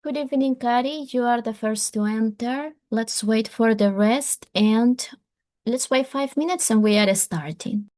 Good evening, Kari. You are the first to enter. Let's wait for the rest and let's wait 5 minutes and we are starting.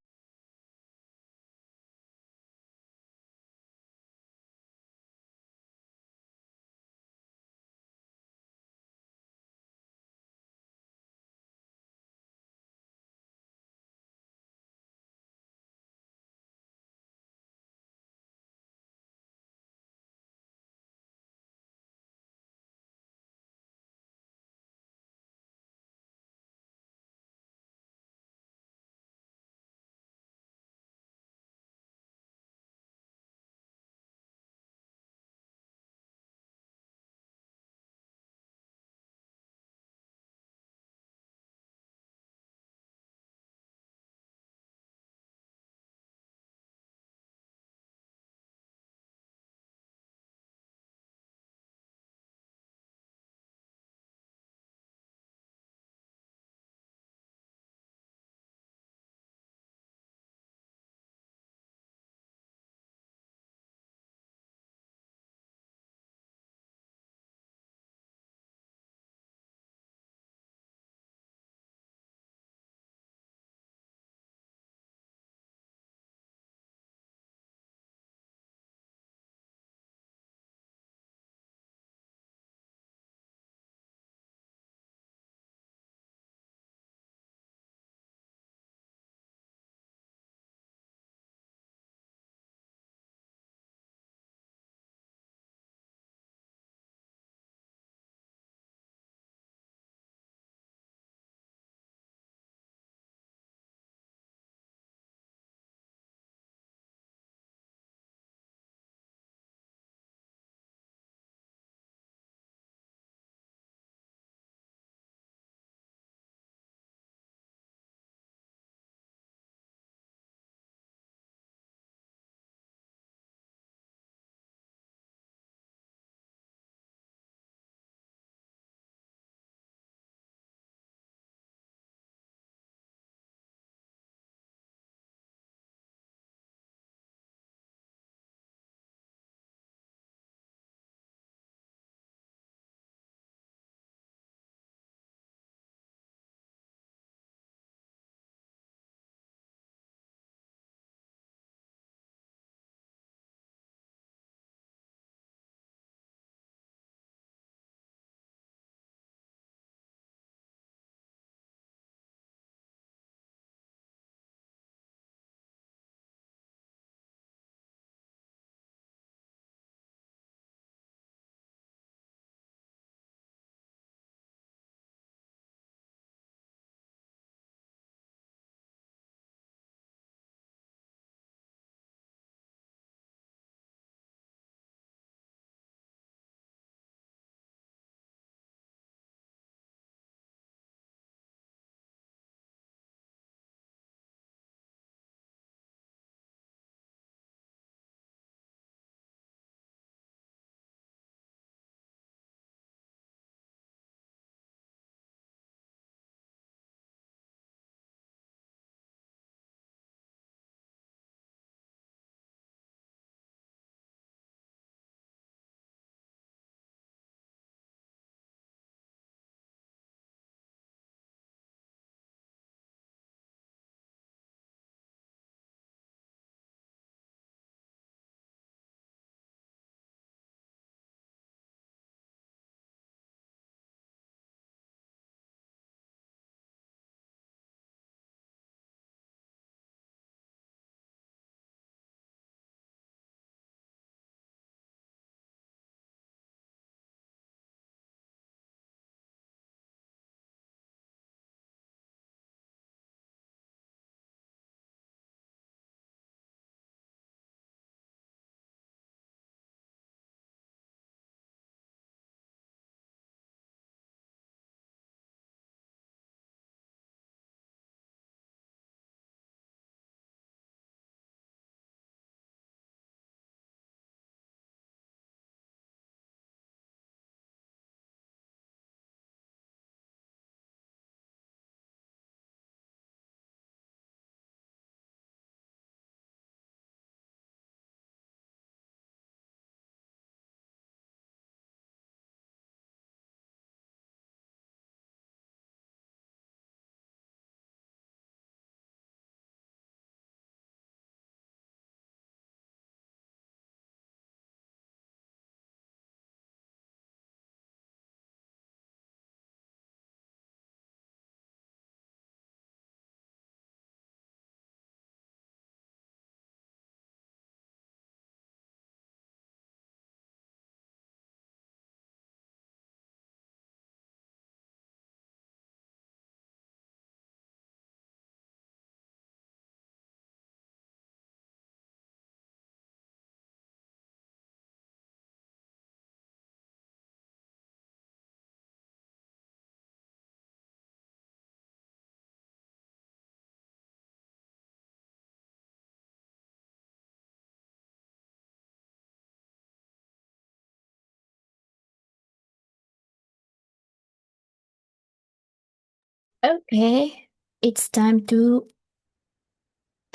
Okay, it's time to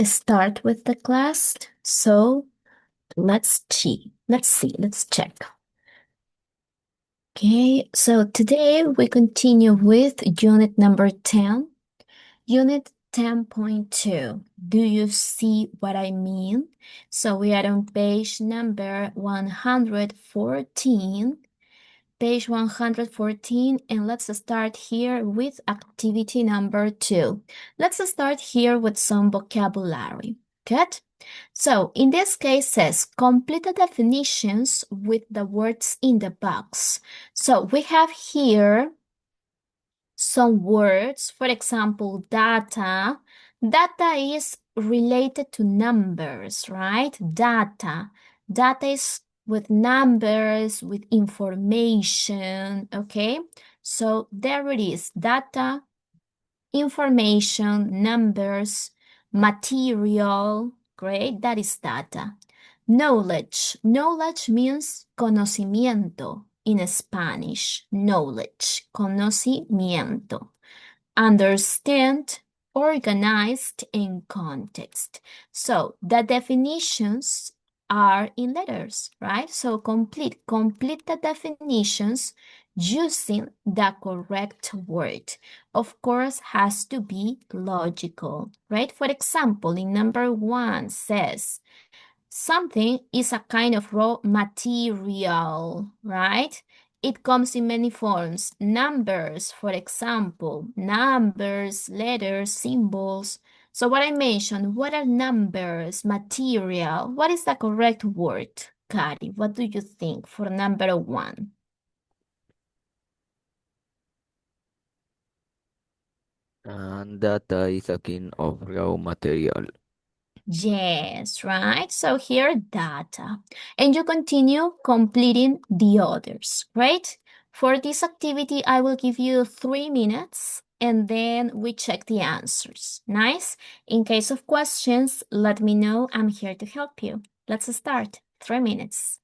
start with the class. So let's check. Okay, so today we continue with unit number 10, unit 10.2. Do you see what I mean? So we are on page number 114. Page 114, and let's start here with activity number 2. Let's start here with some vocabulary. Good? So in this case says complete the definitions with the words in the box. So we have here some words, for example, data. Data is related to numbers, right? Data. Data is with numbers, with information, okay? So there it is, data, information, numbers, material, great, that is data. Knowledge. Knowledge means conocimiento in Spanish. Knowledge, conocimiento. Understand, organized, and context. So the definitions are in letters, right? So complete the definitions using the correct word. Of course, has to be logical, right? For example, in number 1 says, something is a kind of raw material, right? It comes in many forms. Numbers, for example, numbers, letters, symbols. So what I mentioned, what are numbers, material? What is the correct word, Kari? What do you think for number 1? And data is a kind of raw material. Yes, right? So here, data. And you continue completing the others, right? For this activity, I will give you 3 minutes and then we check the answers. Nice? In case of questions, let me know. I'm here to help you. Let's start. 3 minutes.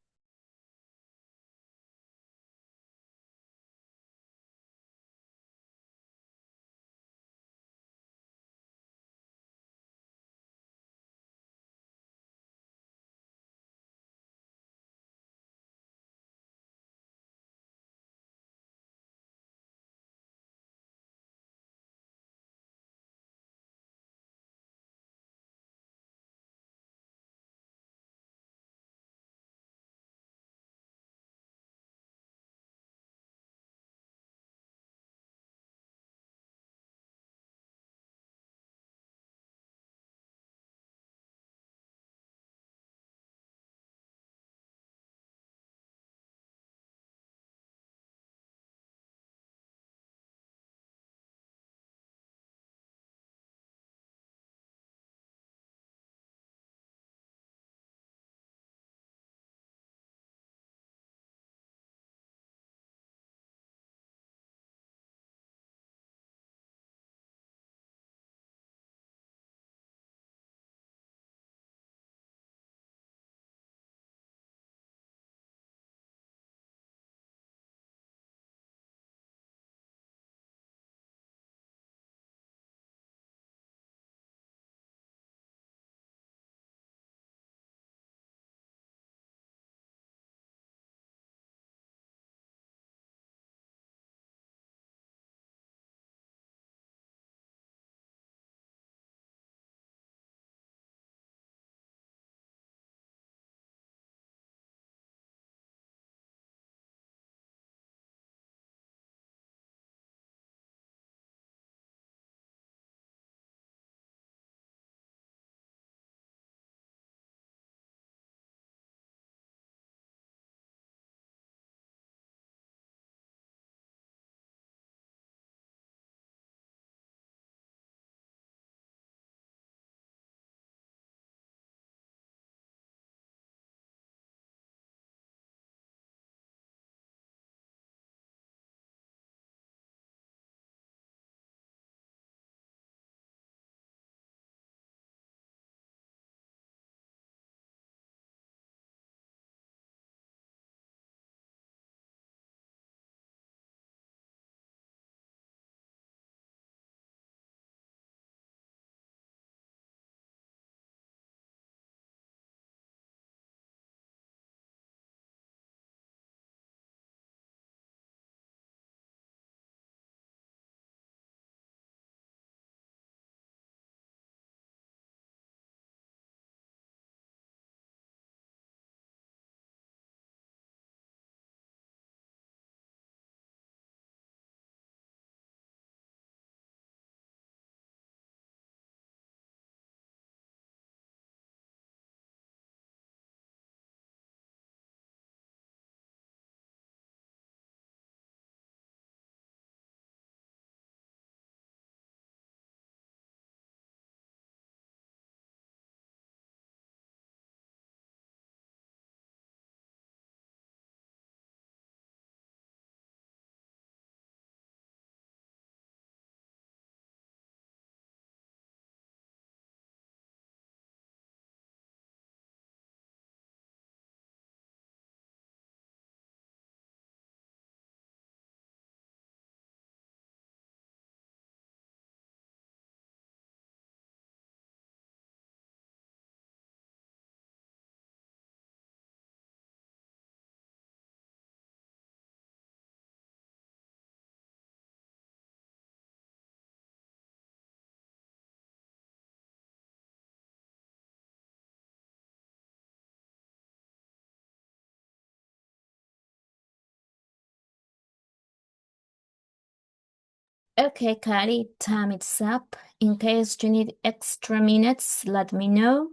Okay, Kari, time is up. In case you need extra minutes, let me know.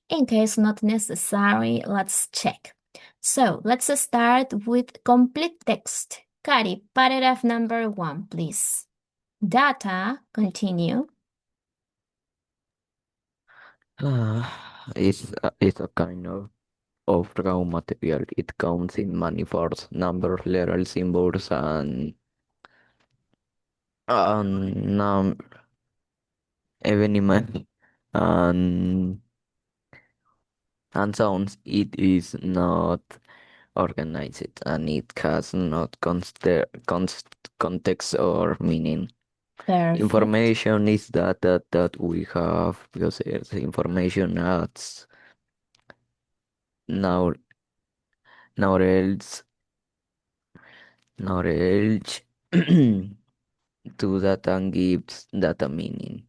In case not necessary, let's check. So let's start with complete text. Kari, paragraph number 1, please. Data, continue. It's a kind of raw material. It comes in many forms, numbers, letters, symbols, and even image and and sounds. It is not organized and it has not context or meaning. Perfect. Information is data that we have because it's information adds now knowledge knowledge to data and gives data meaning.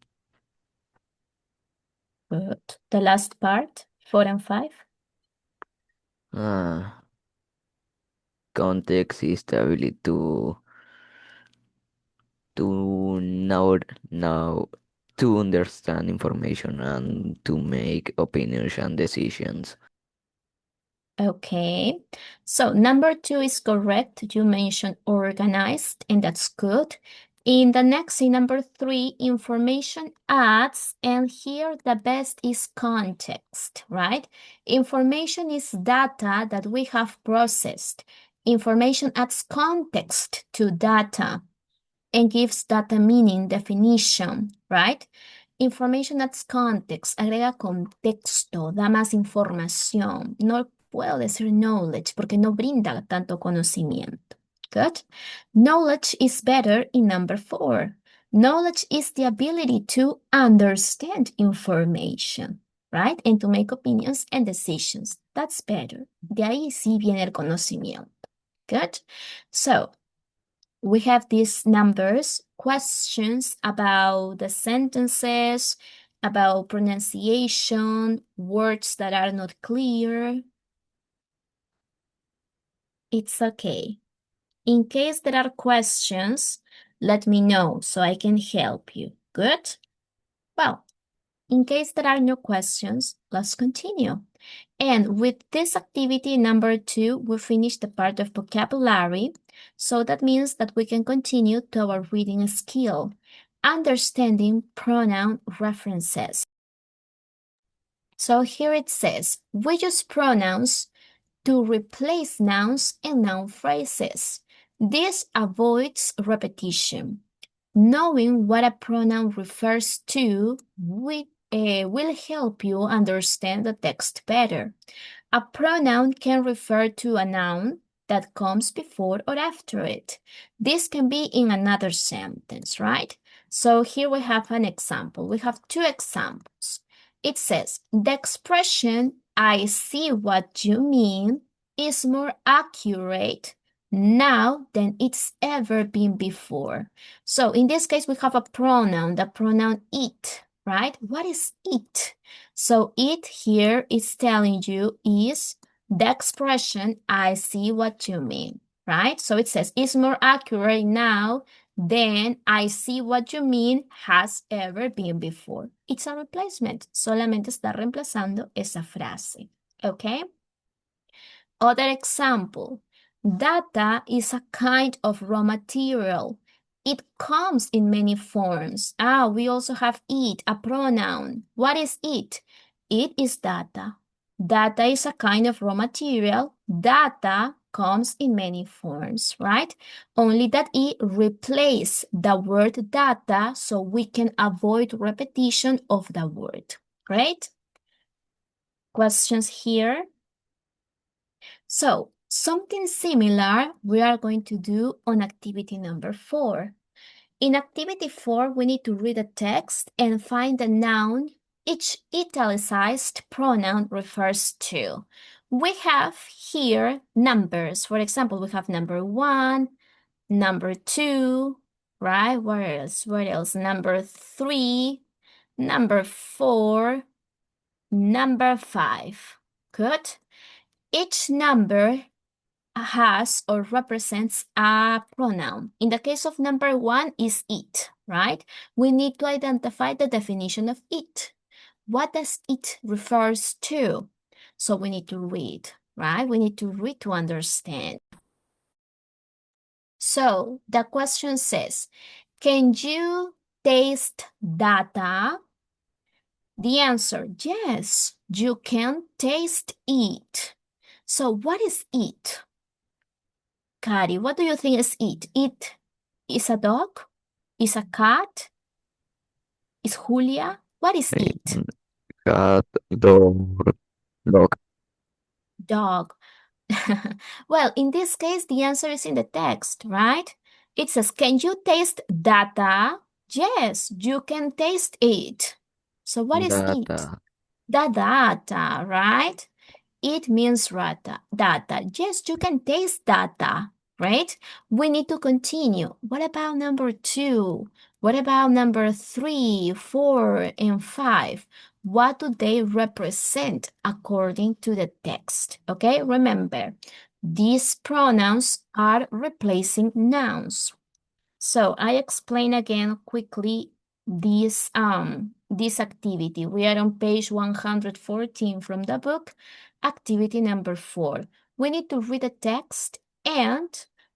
Good. The last part, 4 and 5. Ah, context is the ability to now to understand information and to make opinions and decisions. Okay, so number 2 is correct. You mentioned organized, and that's good. In the next, in number 3, information adds, and here the best is context, right? Information is data that we have processed. Information adds context to data and gives data meaning, definition, right? Information adds context, agrega contexto, da más información. No puedo decir knowledge porque no brinda tanto conocimiento. Good. Knowledge is better in number 4. Knowledge is the ability to understand information, right? And to make opinions and decisions. That's better. De ahí sí viene el conocimiento. Good. So, we have these numbers, questions about the sentences, about pronunciation, words that are not clear. It's okay. In case there are questions, let me know so I can help you. Good? Well, in case there are no questions, let's continue. And with this activity number 2, we finish the part of vocabulary. So that means that we can continue to our reading skill, understanding pronoun references. So here it says, we use pronouns to replace nouns and noun phrases. This avoids repetition. Knowing what a pronoun refers to will help you understand the text better. A pronoun can refer to a noun that comes before or after it. This can be in another sentence, right? So here we have an example. We have 2 examples. It says, the expression, I see what you mean, is more accurate now than it's ever been before. So in this case, we have a pronoun, the pronoun it, right? What is it? So it here is telling you is the expression, I see what you mean, right? So it says, it's more accurate now than I see what you mean has ever been before. It's a replacement. Solamente está reemplazando esa frase, okay? Other example, data is a kind of raw material. It comes in many forms. We also have it, a pronoun. What is it? It is data. Data is a kind of raw material. Data comes in many forms, right? Only that it replaces the word data so we can avoid repetition of the word. Great? Questions here? So, something similar we are going to do on activity number 4. In activity 4, we need to read the text and find the noun each italicized pronoun refers to. We have here numbers. For example, we have number 1, number 2, right? Where else? Where else? Number 3, number 4, number 5. Good. Each number has or represents a pronoun. In the case of number one is it, right? We need to identify the definition of it. What does it refers to? So we need to read, right? We need to read to understand. So the question says, can you taste data? The answer, yes, you can taste it. So what is it? Kari, what do you think is it? It is a dog? Is a cat? Is Julia? What is it? Mm, Cat, dog. Dog. Well, in this case, the answer is in the text, right? It says, can you taste data? Yes, you can taste it. So what is it? Data. The data, right? It means data. Yes, you can taste data, right? We need to continue. What about number two? What about number three, four, and five? What do they represent according to the text? Okay, remember, these pronouns are replacing nouns. So I explain again quickly this activity. We are on page 114 from the book, activity number 4. We need to read the text and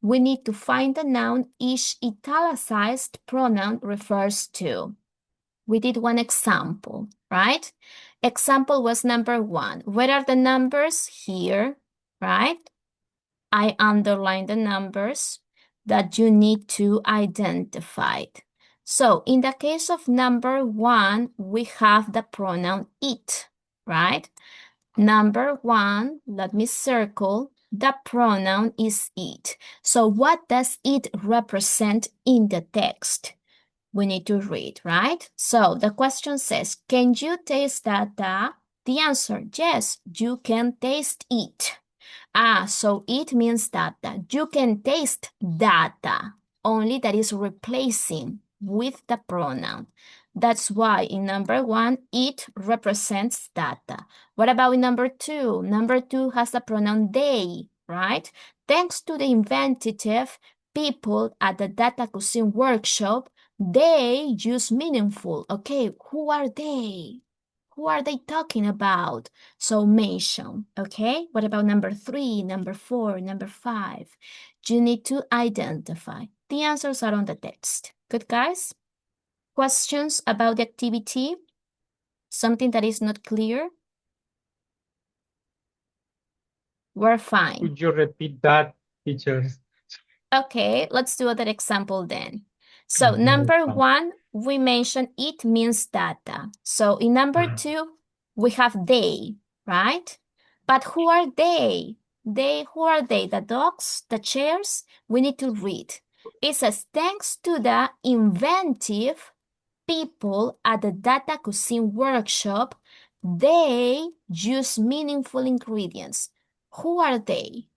we need to find the noun each italicized pronoun refers to. We did one example, right? Example was number 1. Where are the numbers? Here, right? I underline the numbers that you need to identify. So in the case of number 1, we have the pronoun it, right? Number 1, let me circle, the pronoun is it. So what does it represent in the text? We need to read, right? So the question says, can you taste data? The answer, yes, you can taste it. So it means that you can taste data, only that is replacing with the pronoun. That's why in number 1, it represents data. What about in number 2? Number 2 has the pronoun they, right? Thanks to the inventive people at the Data Cuisine workshop, they use meaningful. Okay, who are they? Who are they talking about? So mention, okay? What about number 3, number 4, number 5? You need to identify. The answers are on the text. Good, guys? Questions about the activity? Something that is not clear? We're fine. Could you repeat that, teachers? Okay, let's do another example then. So number 1, we mentioned it means data. So in number 2, we have they, right? But who are they? Who are they? The dogs, the chairs? We need to read. It says, thanks to the inventive people at the Data Cuisine workshop, they use meaningful ingredients. Who are they?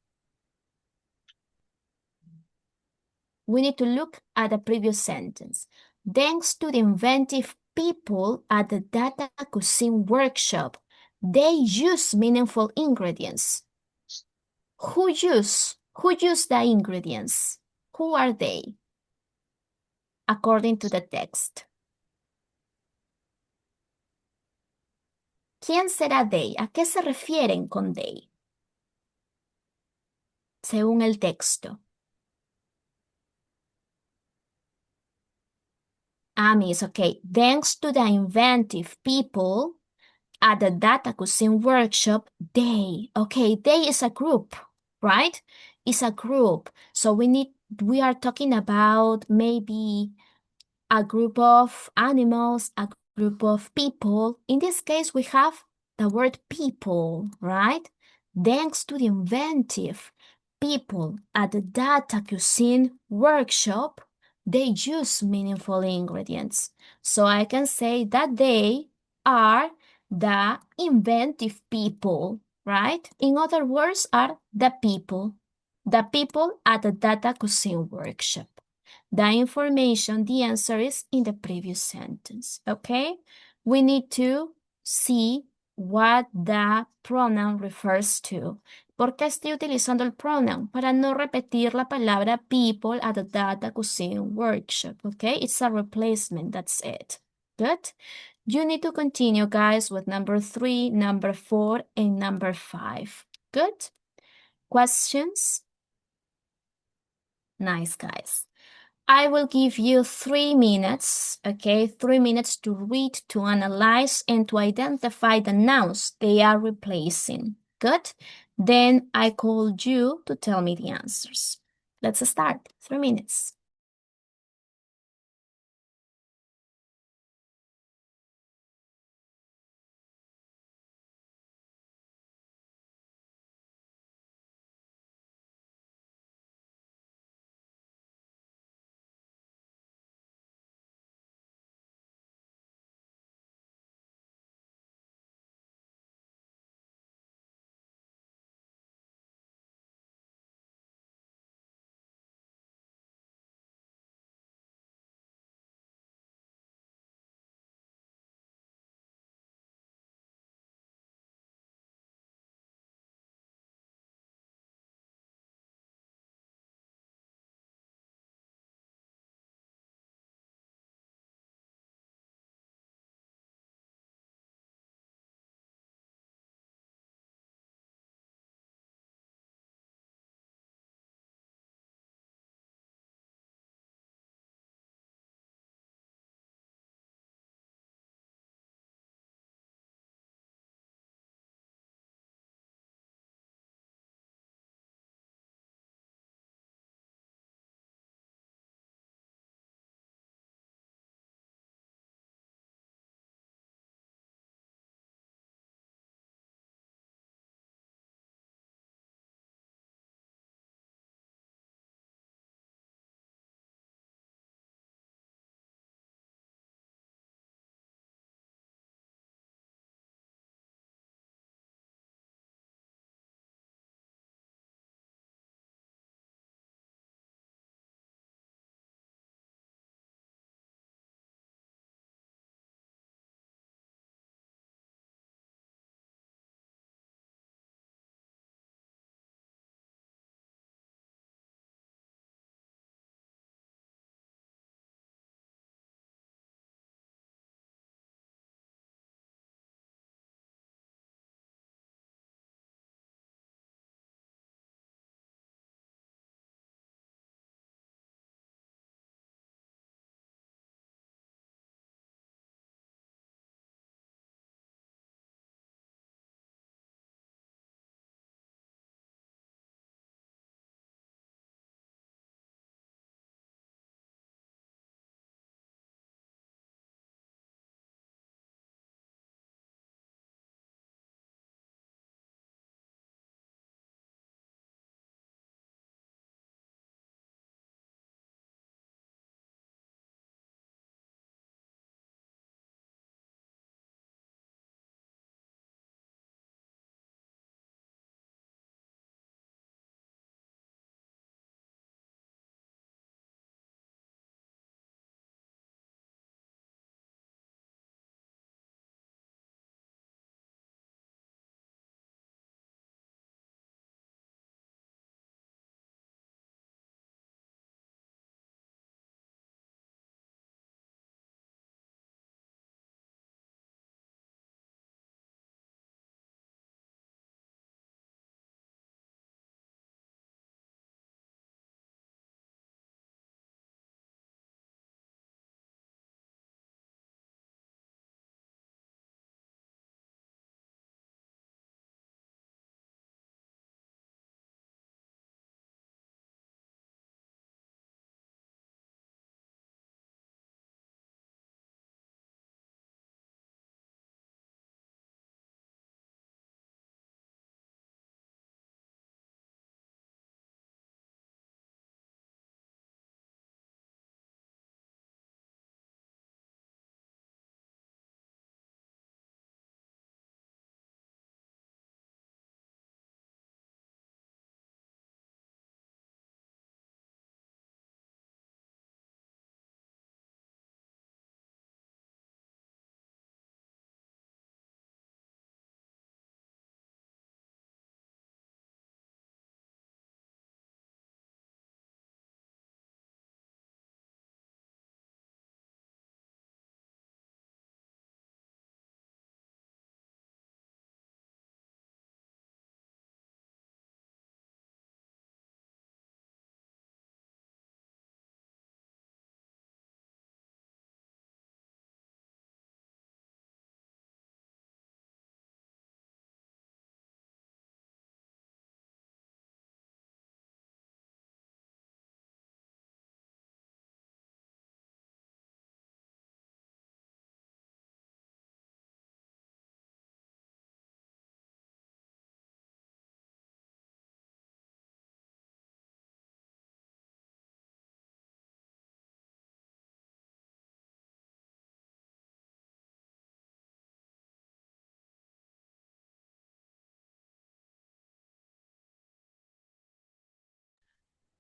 We need to look at the previous sentence. Thanks to the inventive people at the Data Cuisine workshop, they use meaningful ingredients. Who use the ingredients? Who are they? According to the text. ¿Quién será they? ¿A qué se refieren con they? Según el texto. Miss, okay. Thanks to the inventive people at the Data Cuisine workshop, they is a group, right? It's a group. So we are talking about maybe a group of animals, a group of people. In this case, we have the word people, right? Thanks to the inventive people at the Data Cuisine workshop, they use meaningful ingredients. So I can say that they are the inventive people, right? In other words, are the people at the Data Cuisine workshop. The information, the answer is in the previous sentence, okay? We need to see what the pronoun refers to. ¿Por qué estoy utilizando el pronoun? Para no repetir la palabra people at the data cuisine workshop, okay? It's a replacement, that's it. Good? You need to continue, guys, with number 3, number 4, and number 5. Good? Questions? Nice, guys. I will give you 3 minutes, okay? 3 minutes to read, to analyze, and to identify the nouns they are replacing. Good? Then I call you to tell me the answers. Let's start. 3 minutes.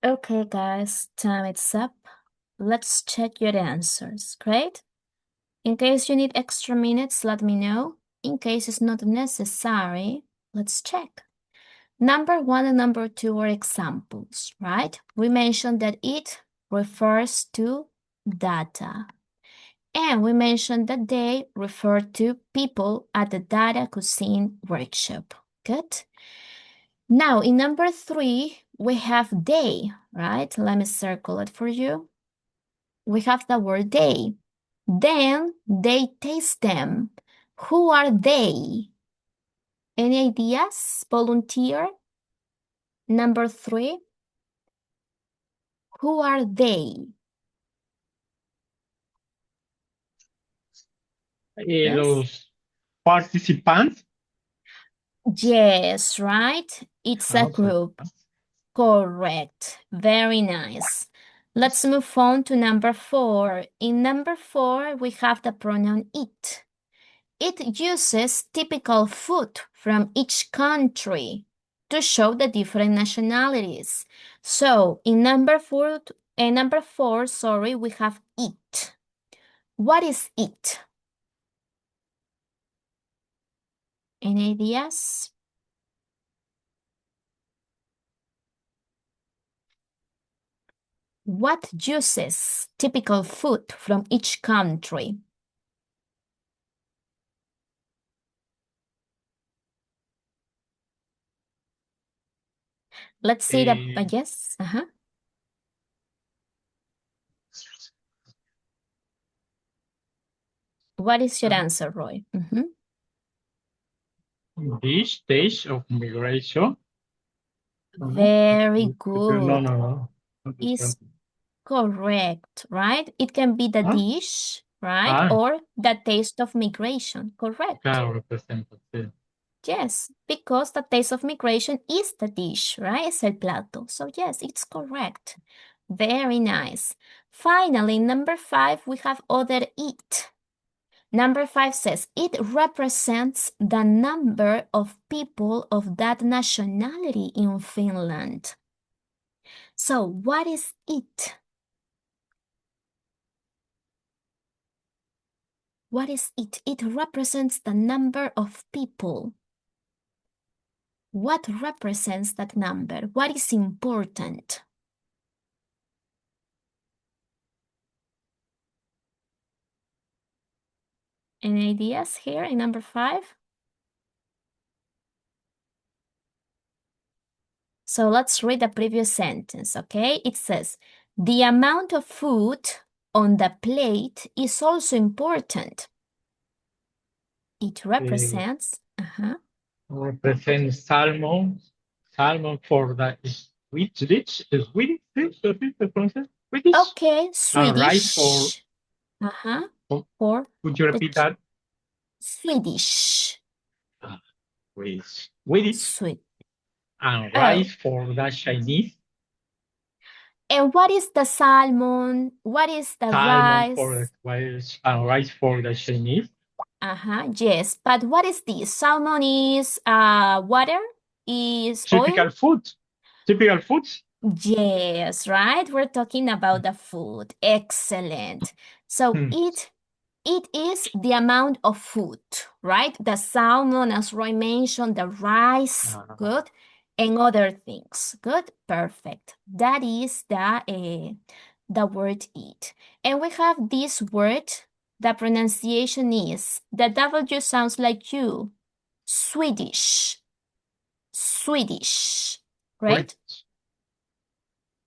Okay, guys, time is up. Let's check your answers. Great. In case you need extra minutes, let me know. In case it's not necessary, let's check. Number 1 and number 2 are examples, right? We mentioned that it refers to data. And we mentioned that they refer to people at the Data Cuisine workshop. Good. Now, in number 3, we have they, right? Let me circle it for you. We have the word they. Then they taste them. Who are they? Any ideas? Volunteer. Number 3. Who are they? Yes. Los participants. Yes, right? It's a Ah, group. Correct. Very nice. Let's move on to number 4. In number 4, we have the pronoun it. It uses typical food from each country to show the different nationalities. So in number 4, we have it. What is it? Any ideas? What uses typical food from each country? Let's see the yes. What is your answer, Roy? This stage of migration. Very No, good. no. Is correct, right? It can be the dish, right? Or the taste of migration, correct? Claro, representa, sí. Yes, because the taste of migration is the dish, right? Es el plato. So yes, it's correct. Very nice. Finally, number 5, we have other it. Number 5 says, it represents the number of people of that nationality in Finland. So what is it? What is it? It represents the number of people. What represents that number? What is important? Any ideas here in number 5? So let's read the previous sentence, okay? It says, the amount of food on the plate is also important. It represents, Represents salmon for the Swedish, Swedish. okay, Rice for. Swedish. For Could you repeat that? Swedish. Swedish. And rice for the Chinese. And what is the salmon? What is the Salmon rice? For the rice and rice for the Chinese. Yes, but what is this? Salmon is water? Is typical oil? Food. Typical foods? Yes, right? We're talking about the food. Excellent. So it is the amount of food, right? The salmon, as Roy mentioned, the rice, good, and other things. Good, perfect. That is the word eat. And we have this word, the pronunciation is, the W sounds like you, Swedish, Swedish, right?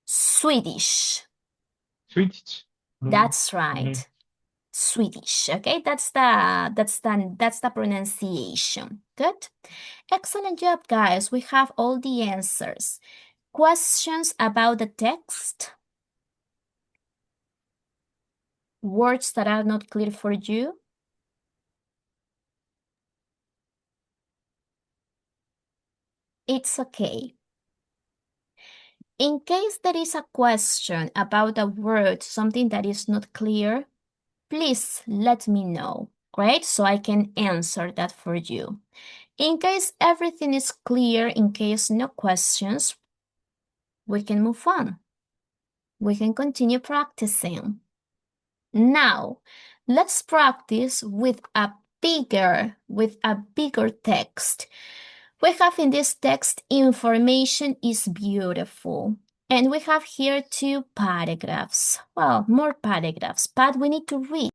Swedish. Swedish. That's right. Swedish. Okay, that's the pronunciation. Good. Excellent job, guys. We have all the answers. Questions about the text? Words that are not clear for you? It's okay. In case there is a question about a word, something that is not clear, please let me know, right? So I can answer that for you. In case everything is clear, in case no questions, we can move on. We can continue practicing. Now, let's practice with a bigger text. We have in this text, information is beautiful. And we have here 2 paragraphs. Well, more paragraphs, but we need to read.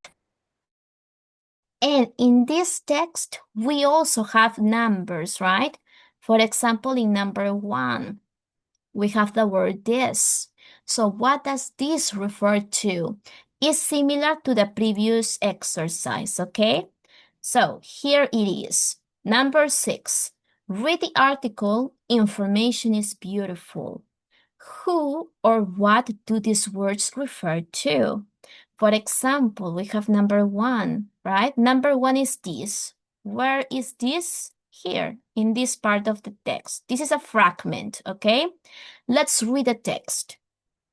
And in this text, we also have numbers, right? For example, in number 1, we have the word this. So what does this refer to? It's similar to the previous exercise, okay? So here it is. Number 6, read the article, information is beautiful. Who or what do these words refer to? For example, we have number 1, right? Number 1 is this. Where is this? Here, in this part of the text. This is a fragment, okay? Let's read the text.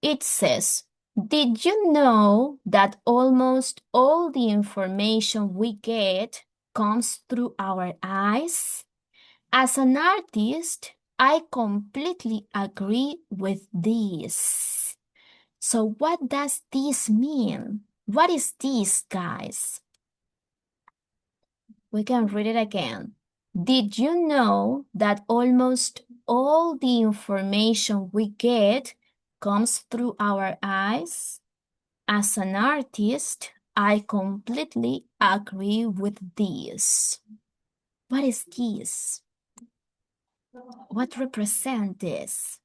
It says, did you know that almost all the information we get comes through our eyes? As an artist, I completely agree with this. So what does this mean? What is this, guys? We can read it again. Did you know that almost all the information we get comes through our eyes? As an artist, I completely agree with this. What is this? What represents this?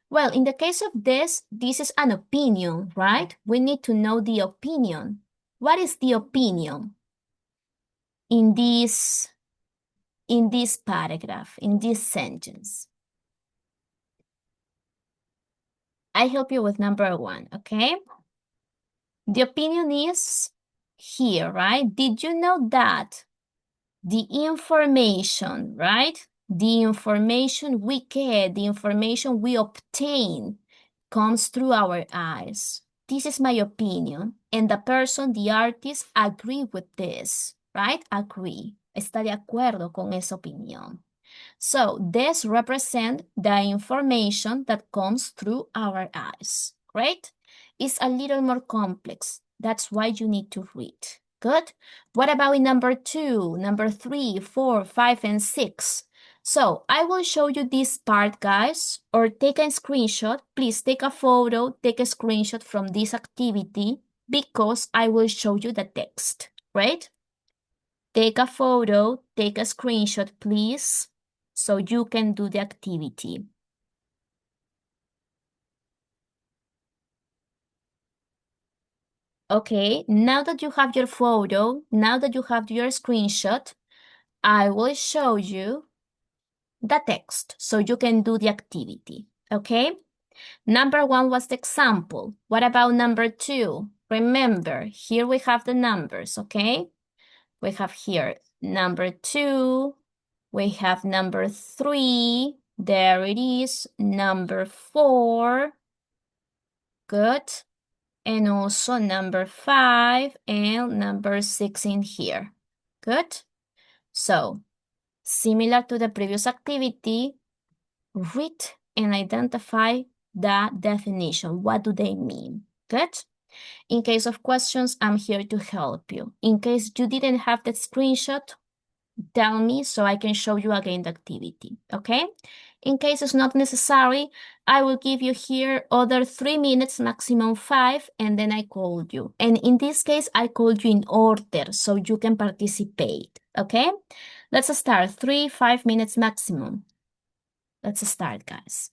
Well, in the case of this is an opinion, right? We need to know the opinion. What is the opinion in this paragraph, in this sentence? I help you with number 1, okay? The opinion is here, right? Did you know that the information, right? The information we get, the information we obtain comes through our eyes. This is my opinion. And the person, the artist, agree with this, right? Agree. Está de acuerdo con esa opinión. So this represents the information that comes through our eyes. Great? It's a little more complex. That's why you need to read. Good? What about in number 2, number 3, 4, 5, and 6? So I will show you this part, guys, or take a screenshot. Please take a photo, take a screenshot from this activity because I will show you the text, right? Take a photo, take a screenshot, please, so you can do the activity. Okay, now that you have your photo, now that you have your screenshot, I will show you the text so you can do the activity, okay? Number 1 was the example. What about number 2? Remember, here we have the numbers, okay? We have here number 2, we have number 3, there it is, number 4, good, and also number 5 and number 6 in here, good? So, similar to the previous activity, read and identify the definition. What do they mean? Good? In case of questions, I'm here to help you. In case you didn't have the screenshot, tell me so I can show you again the activity, okay? In case it's not necessary, I will give you here other 3 minutes, maximum 5, and then I call you. And in this case, I called you in order so you can participate, okay? Let's start, 3, 5 minutes maximum. Let's start, guys.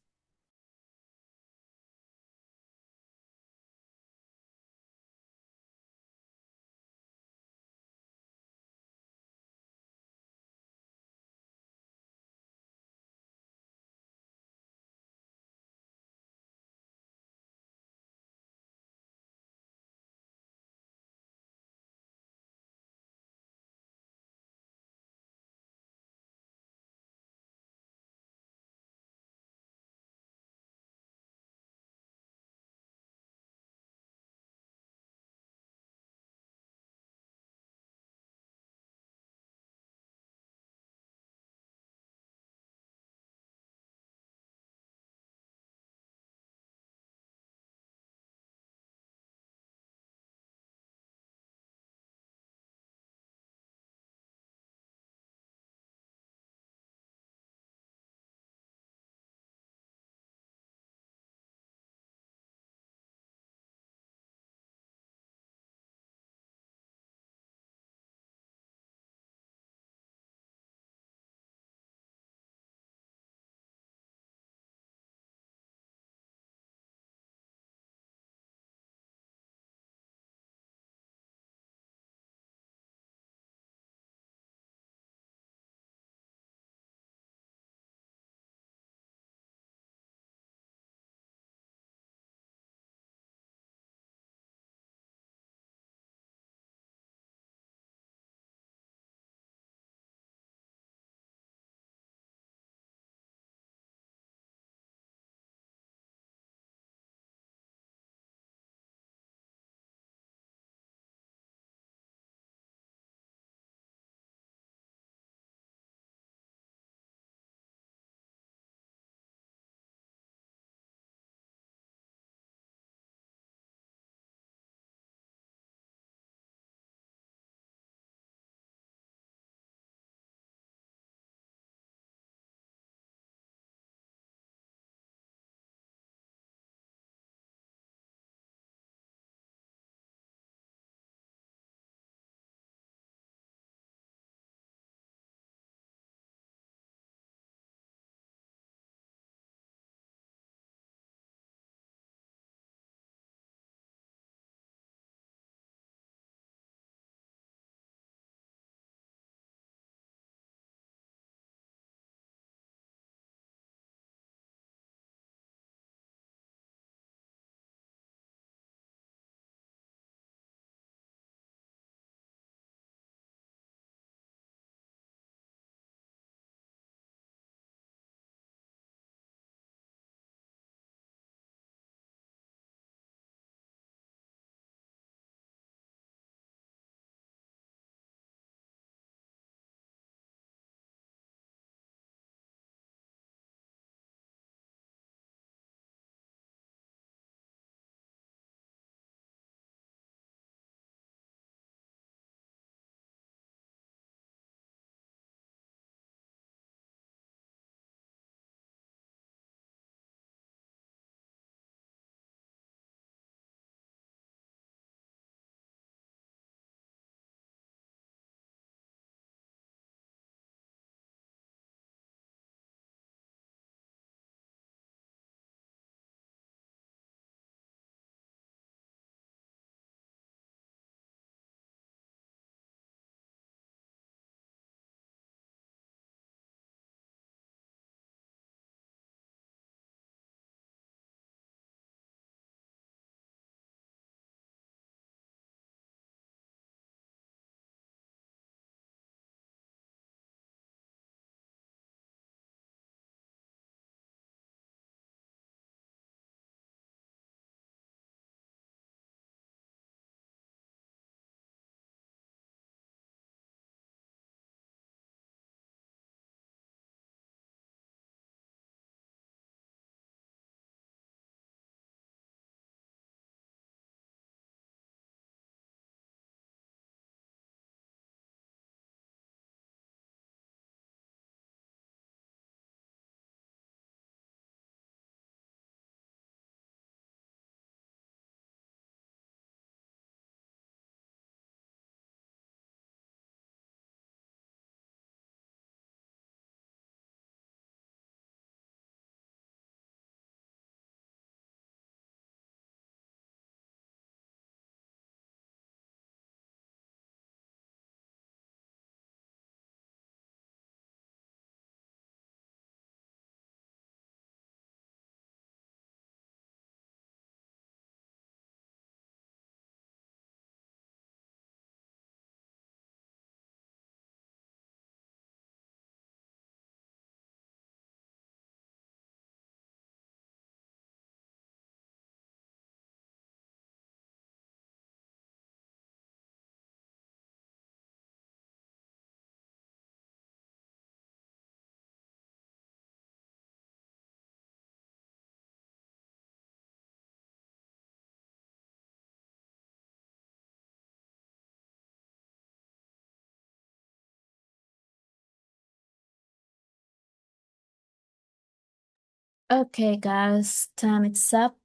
Okay, guys, time is up.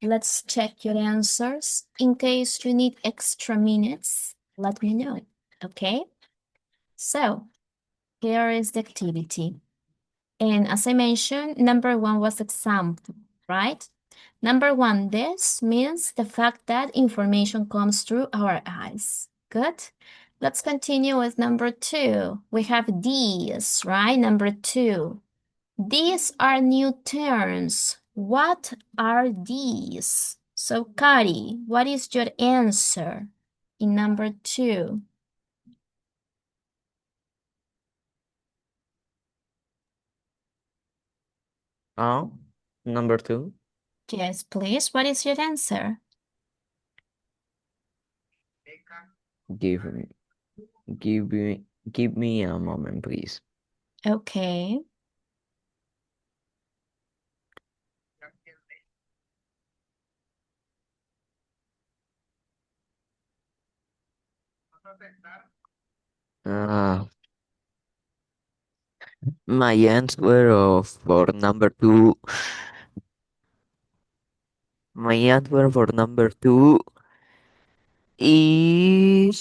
Let's check your answers. In case you need extra minutes, let me know. Okay? So, here is the activity. And as I mentioned, number one was example, right? Number one, this means the fact that information comes through our eyes. Good. Let's continue with number two. We have these, right? Number two. These are new terms. What are these? So, Kari, what is your answer in number two? Oh, number two. Yes, please. What is your answer? Give me, give me a moment, please. Okay. Uh, my answer for number two. My answer for number two is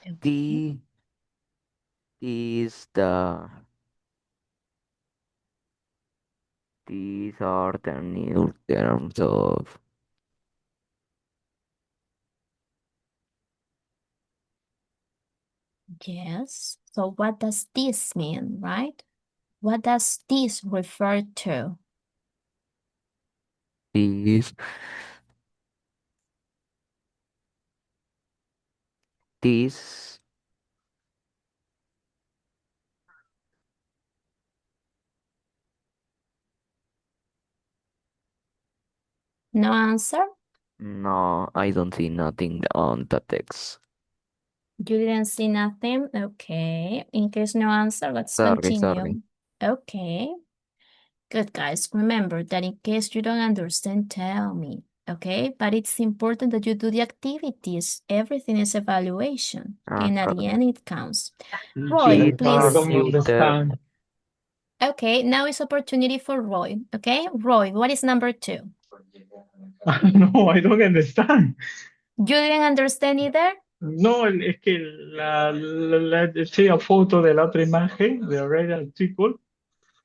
Okay. the is the these are the new terms of Yes. So what does this mean, right? What does this refer to? these these No answer? no, I don't see nothing on the text. You didn't see nothing? Okay. In case no answer, let's Sorry. continue. Okay. Good, guys. Remember that in case you don't understand, tell me. Okay? But it's important that you do the activities. Everything is evaluation. And at the Sorry. end, it counts. Roy, Yes, These I are please. don't new terms. understand. Okay, now is opportunity for Roy. Okay? Roy, what is number two? No, I don't understand. You didn't understand either? No, es que la foto de la otra imagen, de Red Article,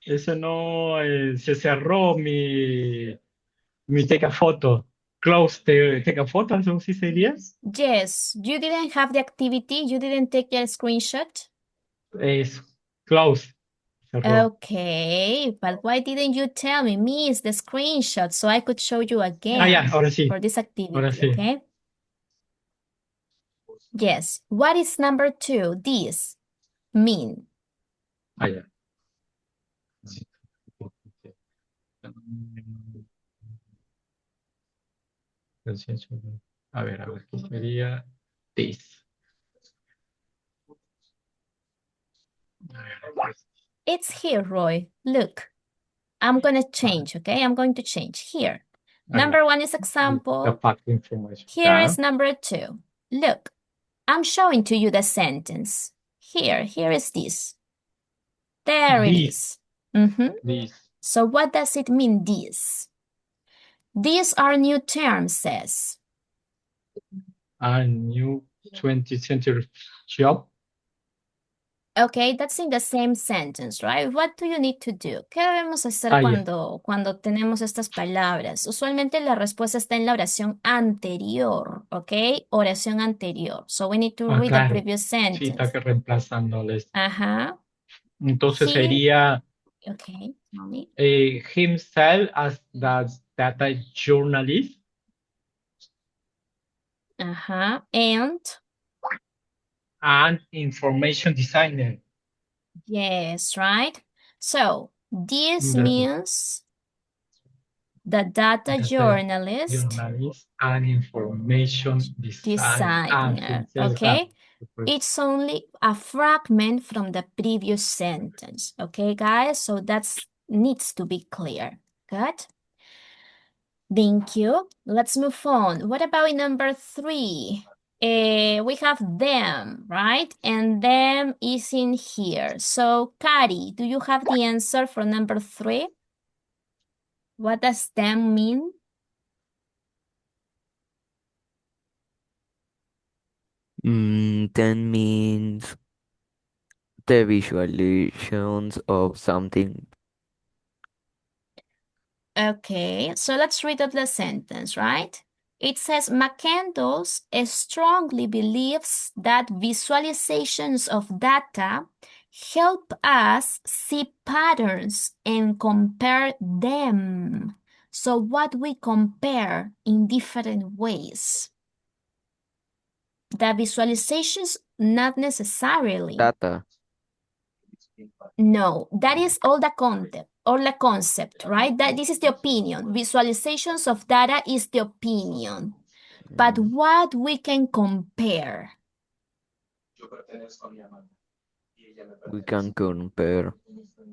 ese no, se cerró mi take a photo. Close take a photo, ¿eso sí sería? Yes, you didn't have the activity. You didn't take a screenshot. Es close, cerró. Okay, but why didn't you tell me? Miss the screenshot so I could show you Ah, ya, again ahora sí, for this ahora activity, sí. okay? Yes. What is number two? This mean. Ah, ya. A ver, ¿qué sería this? A ver, It's here, Roy. Look, I'm gonna change, okay? I'm going to change here. ah, ya. Number one is The example. fact information. Here Ya. is number two. Look, I'm showing to you the sentence. Here is this. There it This, is. Mhm. this. So what does it mean, this? These are new terms, says. A new 20th century job. Okay, that's in the same sentence, right? What do you need to do? ¿Qué debemos hacer Ah, ya. cuando tenemos estas palabras? Usualmente la respuesta está en la oración anterior, ¿ok? Oración anterior. So we need to Ah, read the claro. previous Sí, está sentence. que reemplazándoles. Ajá. Entonces He, sería okay, tell me. himself as the data journalist Ajá. And, and information designer. yes, right? So, this The means the data data journalist journalist and information design. Ah, sí, designer, sí, está. okay? It's only a fragment from the previous sentence, okay, guys? So that's needs to be clear. Good? Thank you. Let's move on. What about in number three? We have them, right? And them is in here. So, Kari, do you have the answer for number 3? What does them mean? Then means the visualizations of something. Okay, so let's read up the sentence, right? It says McCandles strongly believes that visualizations of data help us see patterns and compare them. So what we compare in different ways. The visualizations, not necessarily. Data. No, that is all the concept, right? That this is the opinion. Visualizations of data is the opinion. But Mm, what we can compare? we can compare.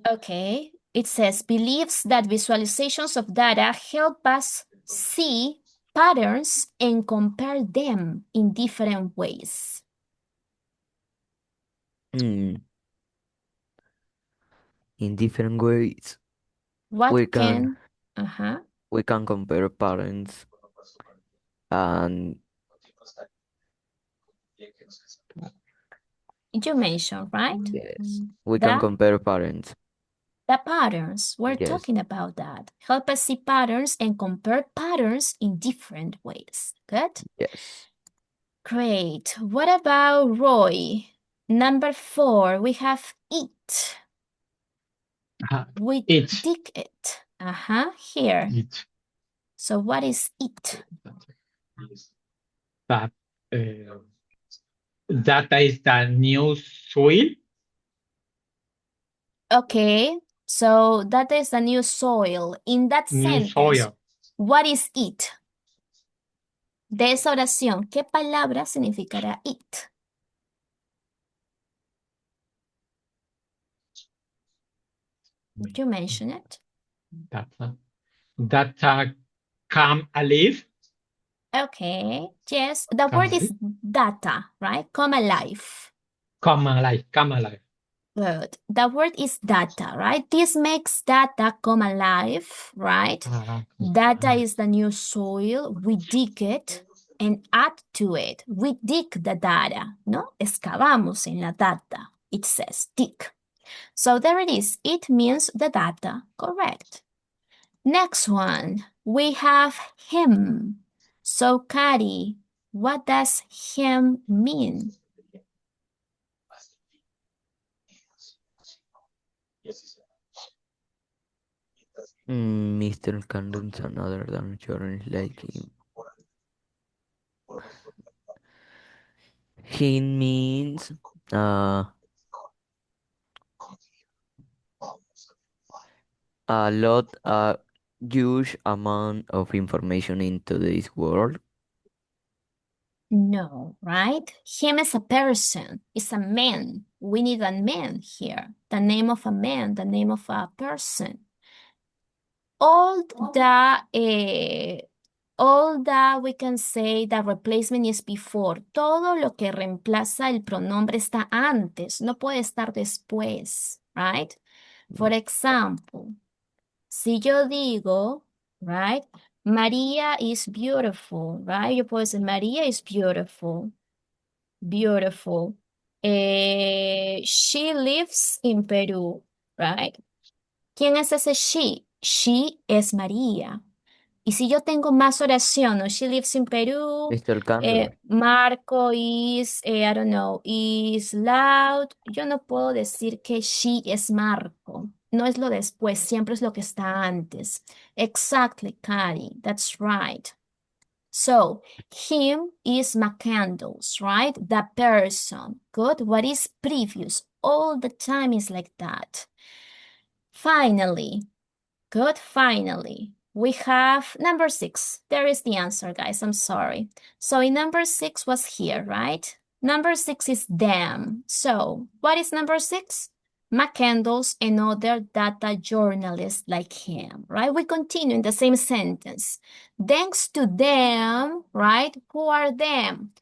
Okay, it says believes that visualizations of data help us see patterns and compare them in different ways. Mm, in different ways. What We can can, uh-huh, we can compare parents and you mentioned, right? yes, we can The compare parents. The patterns, we're Yes. talking about that. Help us see patterns and compare patterns in different ways. Good? Yes. Great. What about Roy? Number 4, we have eat. We It. dig it. Here. It. So what is it? That data is the new soil. Okay, so that is the new soil. In that New sentence, soil. what is it? De esa oración, ¿qué palabra significará it? You mention it. Data come alive. Okay, yes, the Come word is alive. data, right? Come alive. Come alive. Come alive. Good. The word is data, right? This makes data come alive, right? Data is the new soil. We dig it and add to it. We dig the data, ¿no? Excavamos en la data. It says dig. So there it is. It means the data. Correct. Next one, we have him. So, Kari, what does him mean? Mr. Candon's another than Jordan like him. He means uh a lot, a huge amount of information in today's world. No, right? Him is a person, is a man. We need a man here. The name of a man, the name of a person. All the we can say the replacement is before. Todo lo que reemplaza el pronombre está antes, no puede estar después, right? For example, si yo digo, right, María is beautiful, right? Yo puedo decir María is beautiful, beautiful. She lives in Peru, right? ¿Quién es ese she? She es María. Y si yo tengo más oración, ¿no? She lives in Peru, Mr. Candor. Marco is, I don't know, is loud. Yo no puedo decir que she es Marco. No es lo después, siempre es lo que está antes. Exactly, Cari, that's right. So, him is McCandles, right? The person. Good. What is previous? All the time is like that. Finally, good. Finally, we have number 6. There is the answer, guys. I'm sorry. So in number 6 was here, right? Number 6 is them. So what is number 6? McCandles and other data journalists like him, right? We continue in the same sentence. Thanks to them, right? Who are them?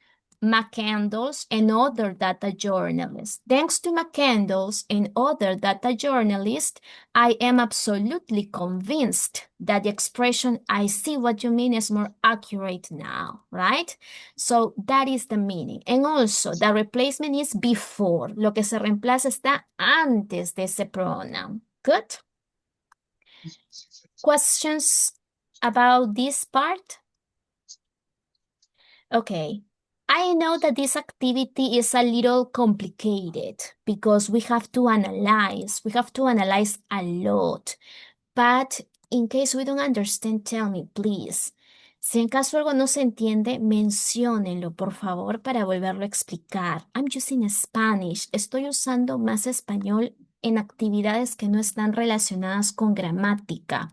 McCandless and other data journalists. Thanks to McCandless and other data journalists, I am absolutely convinced that the expression "I see what you mean" is more accurate now, right? So that is the meaning. And also, the replacement is before. Lo que se reemplaza está antes de ese pronoun. Good? Questions about this part? Okay. I know that this activity is a little complicated because we have to analyze. We have to analyze a lot. But in case we don't understand, tell me, please. Si en caso algo no se entiende, menciónenlo, por favor, para volverlo a explicar. I'm using Spanish. Estoy usando más español en actividades que no están relacionadas con gramática.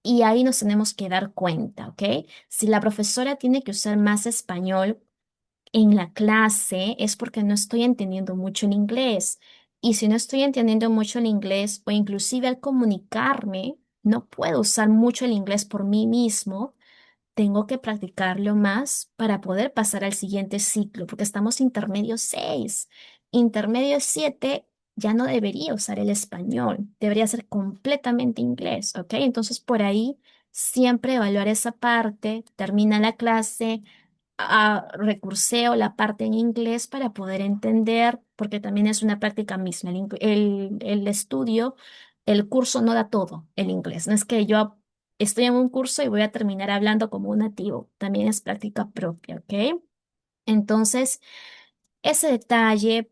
Y ahí nos tenemos que dar cuenta, ¿ok? Si la profesora tiene que usar más español en la clase, es porque no estoy entendiendo mucho el inglés. Y si no estoy entendiendo mucho el inglés, o inclusive al comunicarme, no puedo usar mucho el inglés por mí mismo, tengo que practicarlo más para poder pasar al siguiente ciclo, porque estamos intermedio 6. Intermedio 7 ya no debería usar el español, debería ser completamente inglés, ¿ok? Entonces por ahí siempre evaluar esa parte, termina la clase, recurseo la parte en inglés para poder entender, porque también es una práctica misma. El estudio, el curso no da todo el inglés. No es que yo estoy en un curso y voy a terminar hablando como un nativo. También es práctica propia, ¿ok? Entonces, ese detalle,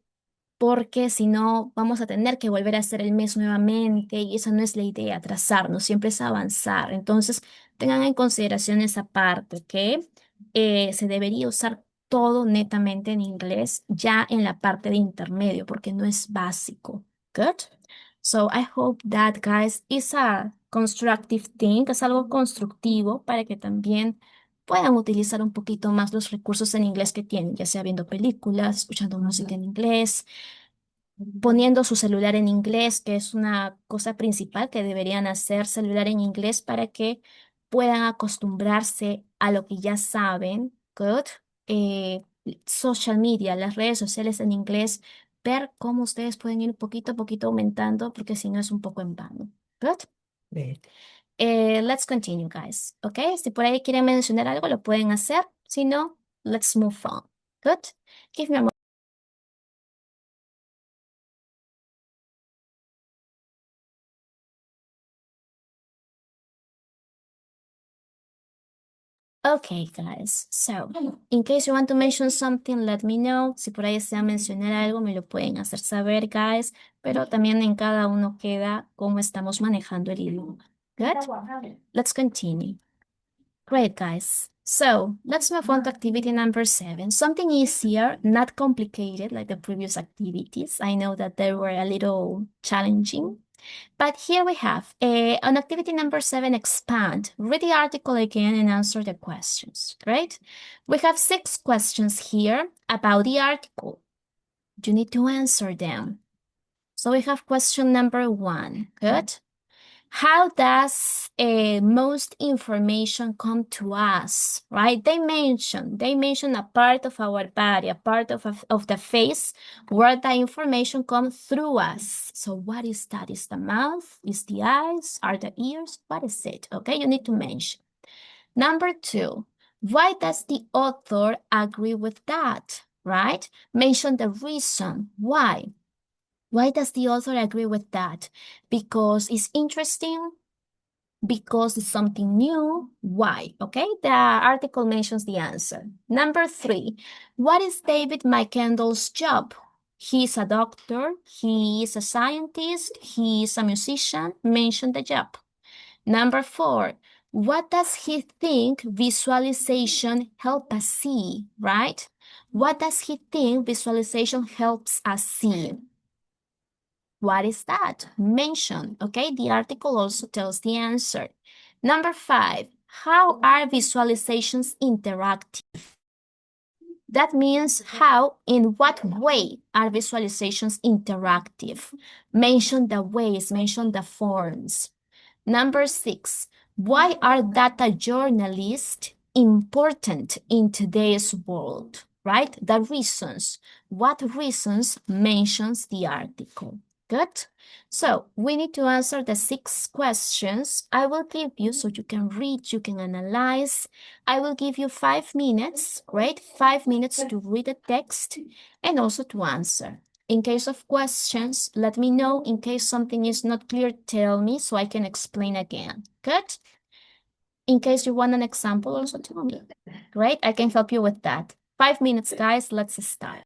porque si no vamos a tener que volver a hacer el mes nuevamente y esa no es la idea, atrasarnos, siempre es avanzar. Entonces, tengan en consideración esa parte, que se debería usar todo netamente en inglés ya en la parte de intermedio, porque no es básico. Good. So I hope that, guys, is a constructive thing, es algo constructivo para que también puedan utilizar un poquito más los recursos en inglés que tienen, ya sea viendo películas, escuchando música en inglés, poniendo su celular en inglés, que es una cosa principal que deberían hacer, celular en inglés para que puedan acostumbrarse a lo que ya saben. Good. Social media, las redes sociales en inglés, ver cómo ustedes pueden ir poquito a poquito aumentando, porque si no es un poco en vano. Good. Bien. Let's continue, guys. Ok, si por ahí quieren mencionar algo, lo pueden hacer. Si no, let's move on. Good. Give me a Okay, guys. So, in case you want to mention something, let me know. Si por ahí desean mencionar algo, me lo pueden hacer saber, guys. Pero también en cada uno queda cómo estamos manejando el idioma. Good? Let's continue. Great, guys. So, let's move on to activity number 7. Something easier, not complicated like the previous activities. I know that they were a little challenging. But here we have on activity number 7, expand. Read the article again and answer the questions. Great. We have 6 questions here about the article. You need to answer them. So we have question number 1. Good. How does most information come to us, right? They mention a part of our body, a part of the face where the information comes through us. So what is that? Is the mouth? Is the eyes? Are the ears? What is it? Okay, you need to mention. Number 2, why does the author agree with that, right? Mention the reason. Why? Why does the author agree with that? Because it's interesting, because it's something new. Why? Okay, the article mentions the answer. Number 3, what is David McCandless's job? He's a doctor, he is a scientist, he is a musician. Mention the job. Number 4, what does he think visualization help us see, right? What does he think visualization helps us see? What is that? Mention, okay? The article also tells the answer. Number 5, how are visualizations interactive? That means how, in what way are visualizations interactive? Mention the ways, mention the forms. Number 6, why are data journalists important in today's world? right? The reasons. What reasons mentions the article? Good. So we need to answer the 6 questions I will give you so you can read, you can analyze. I will give you 5 minutes, right? 5 minutes to read the text and also to answer. In case of questions, let me know. In case something is not clear, tell me so I can explain again. Good? In case you want an example, also tell me. Great, I can help you with that. 5 minutes, guys. Let's start.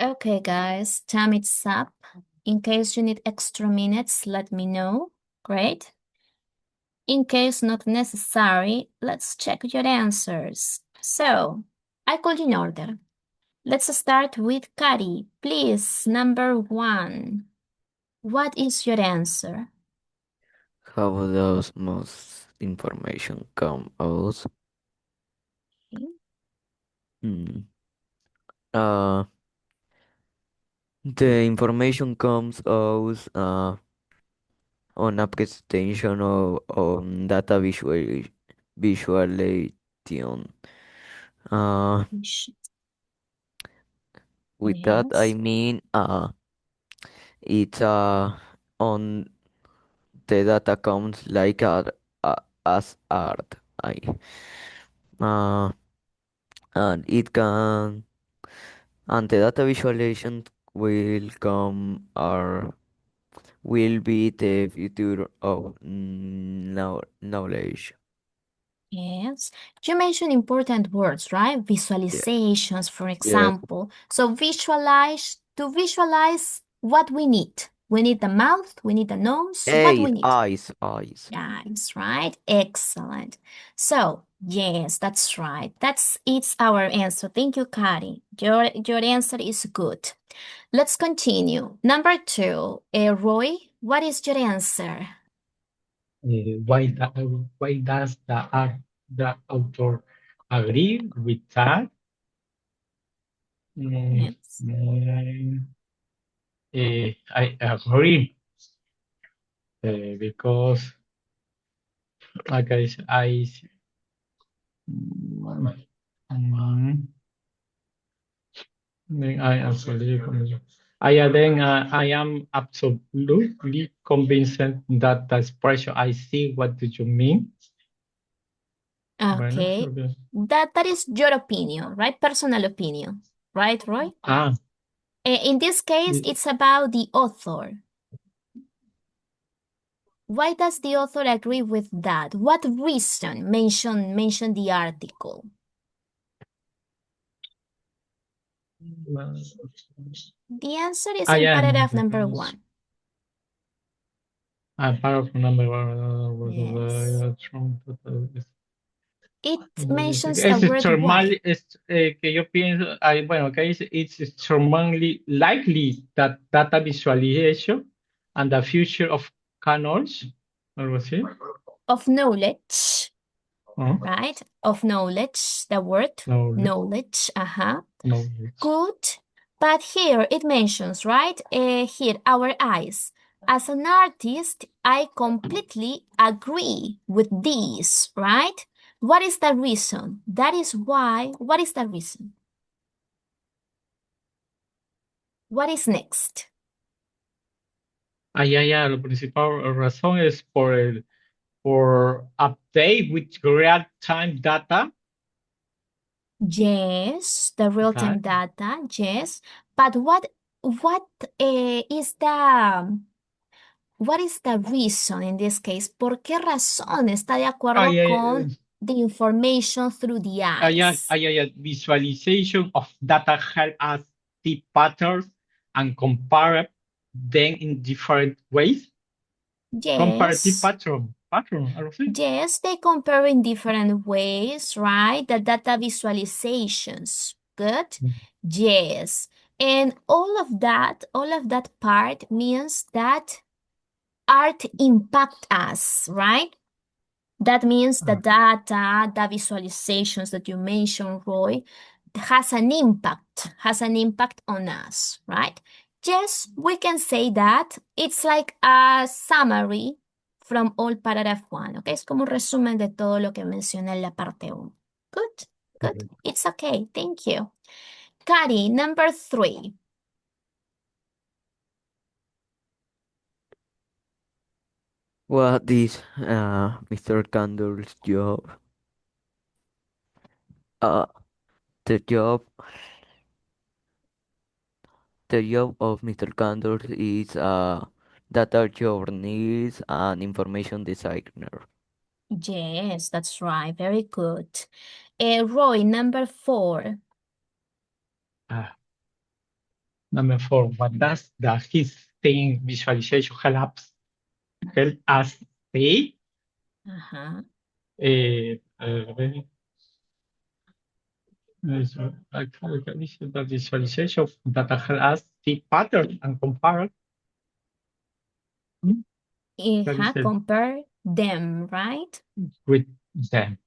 Okay, guys, time is up. In case you need extra minutes, let me know. Great. In case not necessary, let's check your answers. So, I called in order. Let's start with Kari. Please, number 1. What is your answer? How does most information come out? Okay. Hmm. Uh, the information comes out on a presentation of on data visualization. Uh, with that I Yes. mean it's on the data comes like as art. I uh, and it can and the data visualization will come or will be the future of knowledge. Yes. You mentioned important words, right? Yeah. Visualizations, for Yes. example. So to visualize what we need. We need the mouth, we need the nose, what Hey, we need. eyes. Guys, right? Excellent. So, yes, that's right. It's our answer. Thank you, Kari. Your answer is good. Let's continue. Number 2, Roy, what is your answer? Why does the author agree with that? Mm, Yes. mm, I agree because, like mm, I absolutely I am absolutely convinced that the expression I see what do you mean. Bueno, Okay. That is your opinion, right? Personal opinion, right, Roy? ah, In this case, y- it's about the author. Why does the author agree with that? What reason mention the article? The answer is in yeah, paragraph number 1. part number Yes. It mentions the es word why. extremely, que yo pienso, bueno, que dice, it's extremely likely that data visualization and the future of canals, algo así, Of knowledge, ¿no? right? Of knowledge, the word Knowledge, knowledge, uh-huh. knowledge. Good. But here it mentions, right? Here, our eyes. As an artist, I completely agree with this, right? What is the reason? That is why. What is the reason? What is next? La principal razón es por update with real-time data. Yes, the real-time That, data, yes. But what is the reason in this case? ¿Por qué razón está de acuerdo con the information through the eyes? visualization of data help us see patterns and compare them in different ways. Comparative Yes. pattern, algo así. Yes, they compare in different ways, right? The data visualizations. Good? Yes. And all of that part means that art impact us, right? That means the data, the visualizations that you mentioned, Roy, has an impact on us, right? Yes, we can say that. It's like a summary from all paragraph 1, ¿ok? Es como un resumen de todo lo que mencioné en la parte 1. Good, good. It's okay. Thank you. Kari, number 3. What is Mr. Candle's job? Uh, the job the job of Mr. Candle is data journalist and information designer. Yes, that's right. Very good. Roy, number 4. Number 4, what does the XII visualization help us see? Ajá. The visualization that help us see patterns and compare. That is it, Compare them, right? with them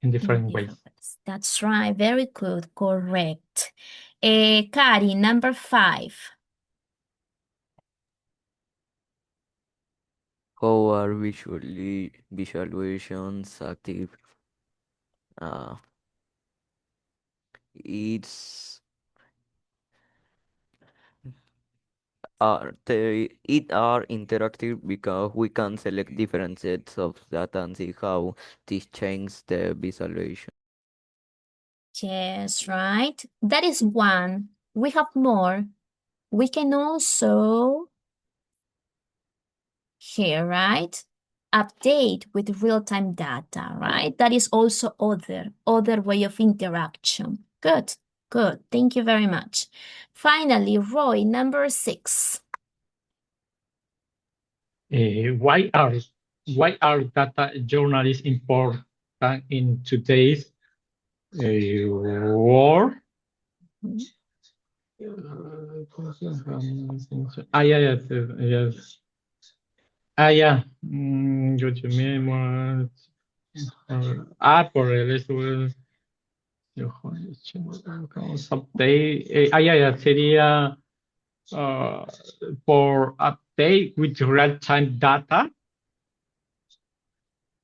in In different ways. different ways. That's right. Very good. Correct. Kari, number 5. How are visualizations active? Uh, it's it are interactive because we can select different sets of data and see how this changes the visualization. Yes, right. That is one. We have more. We can also here, right? Update with real-time data, right? That is also other way of interaction. Good, good. Thank you very much. Finally, Roy, number 6. Why are data journalists important in today's world? Yeah, yes, yes. Yeah. Yo mismo. Por el esto. Update. Yeah, yeah, sería for update with real-time data.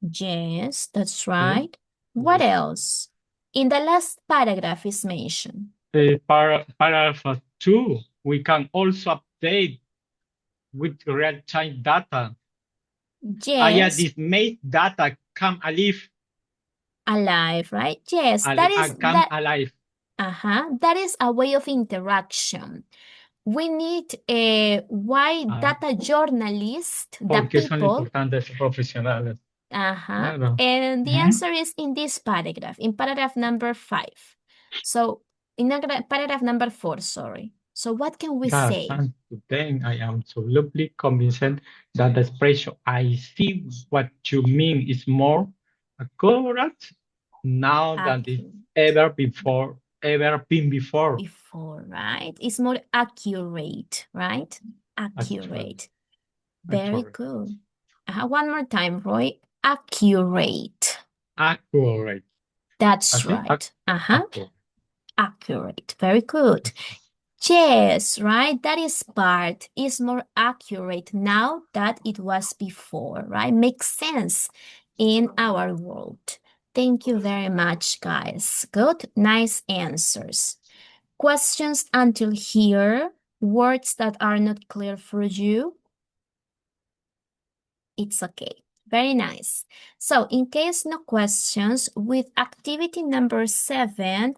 Yes, that's right. What else? In the last paragraph is mentioned. Paragraph 2, we can also update with real-time data. Yeah, Yes, this make data come alive, alive, right? Yes, that is come that. alive. That is a way of interaction. We need why data journalists, the ¿Por qué son people. importantes profesionales? Claro. And the answer is in this paragraph, in paragraph number 5. So in paragraph number 4, sorry. So what can we Yes, say? and then I am absolutely convinced that the expression "I see what you mean" is more accurate now than it's ever been before. Before, right? It's more accurate, right? Accurate. Very Accurate. good. One more time, Roy. Accurate. Accurate. That's ¿Así? right. Accurate. Accurate. Very good. Yes, right? That is part is more accurate now that it was before, right? Makes sense in our world. Thank you very much, guys. Good, nice answers. Questions until here? Words that are not clear for you? It's okay. Very nice. So in case no questions, with activity number 7,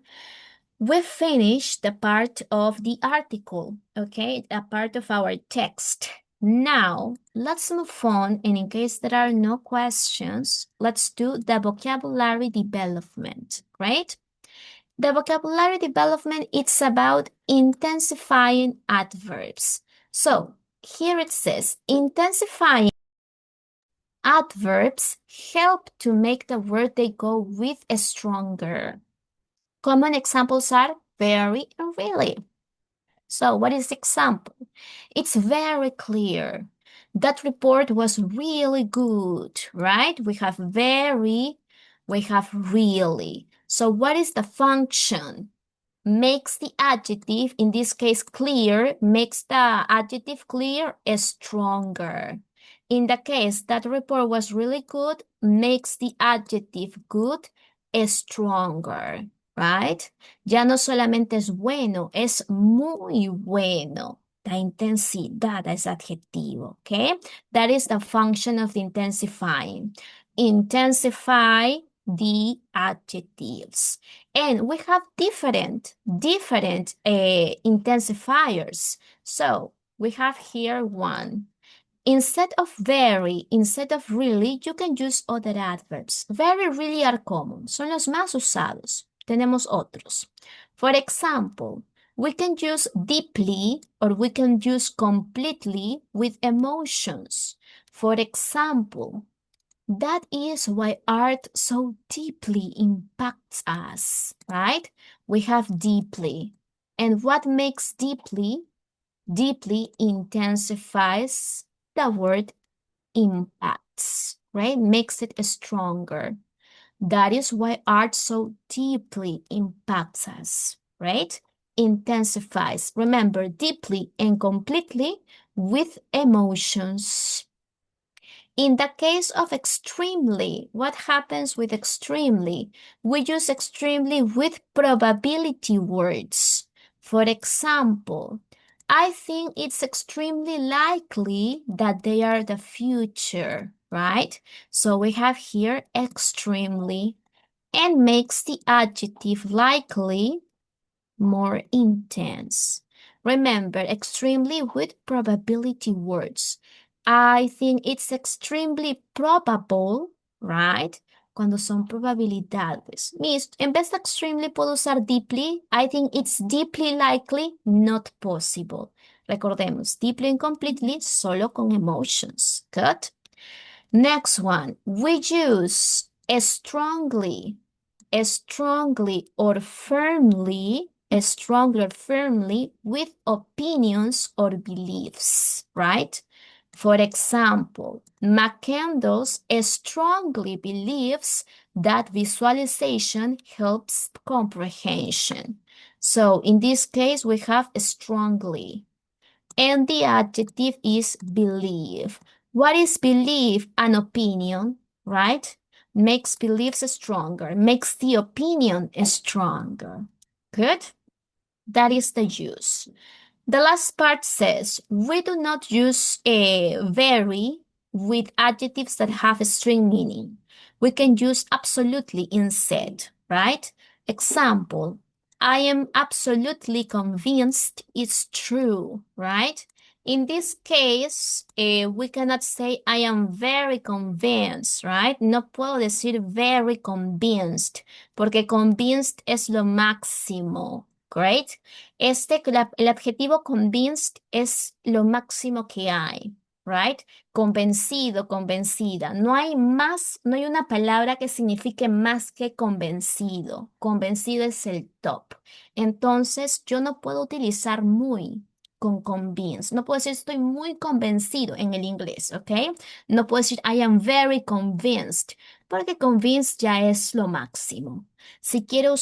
we finished the part of the article, okay? A part of our text. Now, let's move on, and in case there are no questions, let's do the vocabulary development, right? The vocabulary development, it's about intensifying adverbs. So, here it says, intensifying adverbs help to make the word they go with stronger. Common examples are very and really. So what is the example? It's very clear. That report was really good, right? We have very, we have really. So what is the function? Makes the adjective, in this case clear, makes the adjective clear stronger. In the case that report was really good, makes the adjective good stronger, right? Ya no solamente es bueno, es muy bueno. La intensidad es adjetivo, okay? That is the function of the intensifying. Intensify the adjectives. And we have different intensifiers. So we have here one. Instead of very, instead of really, you can use other adverbs. Very, really are common. Son los más usados. Tenemos otros. For example, We can use deeply or we can use completely with emotions. For example, that is why art so deeply impacts us, right? We have deeply. And what makes deeply? Deeply intensifies the word impacts, right? Makes it stronger. That is why art so deeply impacts us, right? Intensifies. Remember, deeply and completely with emotions. In the case of extremely, what happens with extremely? We use extremely with probability words. For example, I think it's extremely likely that they are the future, right? So we have here extremely and makes the adjective likely more intense. Remember, extremely with probability words. I think it's extremely probable, right? Cuando son probabilidades. Miss, en vez de extremely puedo usar deeply. I think it's deeply likely, not possible. Recordemos, deeply and completely, solo con emotions. Good? Next one, we use strongly or firmly, strongly or firmly with opinions or beliefs, right? For example, McCandles strongly believes that visualization helps comprehension. So in this case, we have strongly. And the adjective is believe. What is belief? An opinion, right? Makes beliefs stronger, makes the opinion stronger. Good? That is the use. The last part says we do not use a very with adjectives that have a string meaning. We can use absolutely instead, right? Example, I am absolutely convinced it's true, right? In this case, we cannot say I am very convinced, right? No puedo decir very convinced, porque convinced es lo máximo, great. El adjetivo convinced es lo máximo que hay, right? Convencido, convencida. No hay más, no hay una palabra que signifique más que convencido. Convencido es el top. Entonces, yo no puedo utilizar muy con convinced. No puedo decir estoy muy convencido en el inglés, ¿ok? No puedo decir I am very convinced, porque convinced ya es lo máximo. Si quiero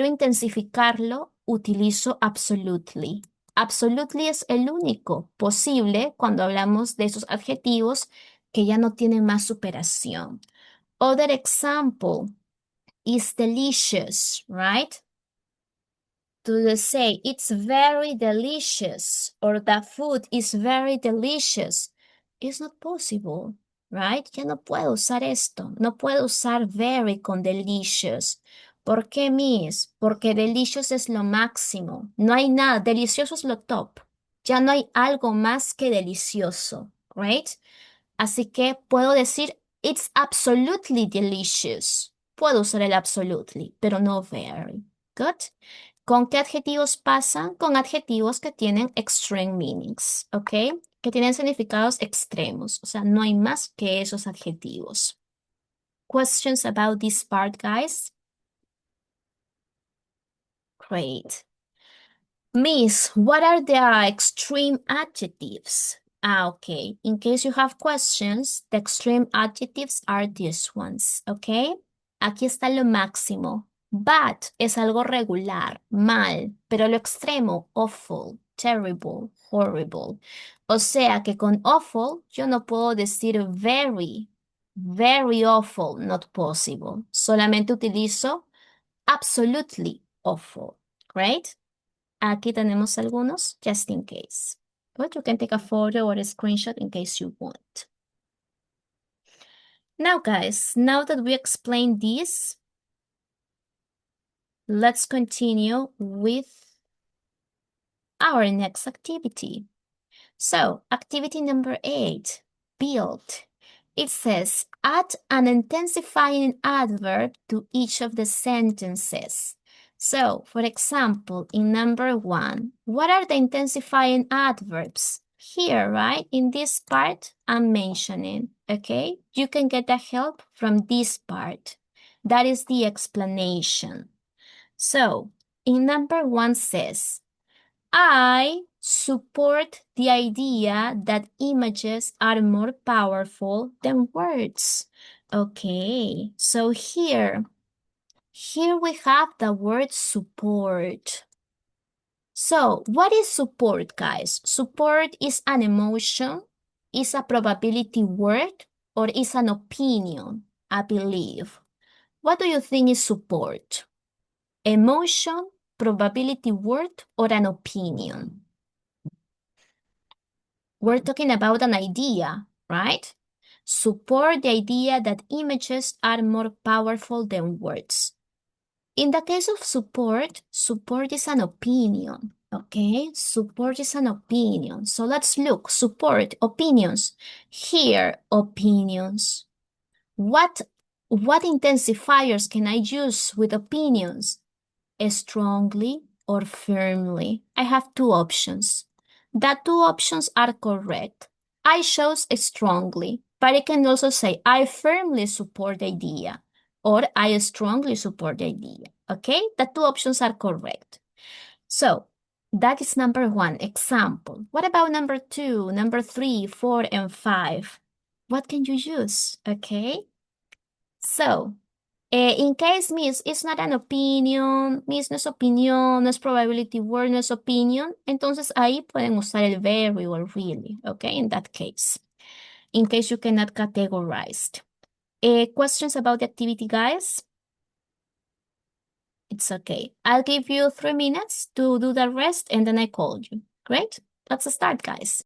intensificarlo, utilizo absolutely. Absolutely es el único posible cuando hablamos de esos adjetivos que ya no tienen más superación. Other example is delicious, right? To say it's very delicious or the food is very delicious. It's not possible, right? Ya no puedo usar esto. No puedo usar very con delicious. ¿Por qué, Miss? Porque delicious es lo máximo. No hay nada. Delicioso es lo top. Ya no hay algo más que delicioso, right? Así que puedo decir it's absolutely delicious. Puedo usar el absolutely, pero no very. Good. ¿Con qué adjetivos pasan? Con adjetivos que tienen extreme meanings, ¿ok? Que tienen significados extremos. O sea, no hay más que esos adjetivos. Questions about this part, guys? Great. Miss, what are the extreme adjectives? Okay. In case you have questions, the extreme adjectives are these ones, okay? Aquí está lo máximo. Bad es algo regular, mal, pero lo extremo, awful, terrible, horrible. O sea que con awful yo no puedo decir very awful, not possible. Solamente utilizo absolutely awful, right? Aquí tenemos algunos, just in case. But you can take a photo or a screenshot in case you want. Now, guys, now that we explained this, let's continue with our next activity. So, activity number 8, build. It says, add an intensifying adverb to each of the sentences. So, for example, in number 1, what are the intensifying adverbs? Here, right? In this part, I'm mentioning, okay? You can get the help from this part. That is the explanation. So, in number 1 says, I support the idea that images are more powerful than words. Okay, so here we have the word support. So, what is support, guys? Support is an emotion, is a probability word, or is an opinion, I believe. What do you think is support? Emotion, probability word, or an opinion? We're talking about an idea, right? Support the idea that images are more powerful than words. In the case of support, support is an opinion, okay? Support is an opinion. So let's look, support, opinions. Here, opinions. What intensifiers can I use with opinions? Strongly or firmly. I have two options. The two options are correct. I chose strongly, but I can also say I firmly support the idea or I strongly support the idea. Okay? The two options are correct. So that is number 1, example. What about number 2, number 3, 4, and 5? What can you use? Okay? So in case means it's not an opinion, means no es opinión, no es probability word, no es opinion, entonces ahí pueden usar el very or really, okay, in that case. In case you cannot categorize. Questions about the activity, guys? It's okay. I'll give you 3 minutes to do the rest and then I call you. Great? Let's start, guys.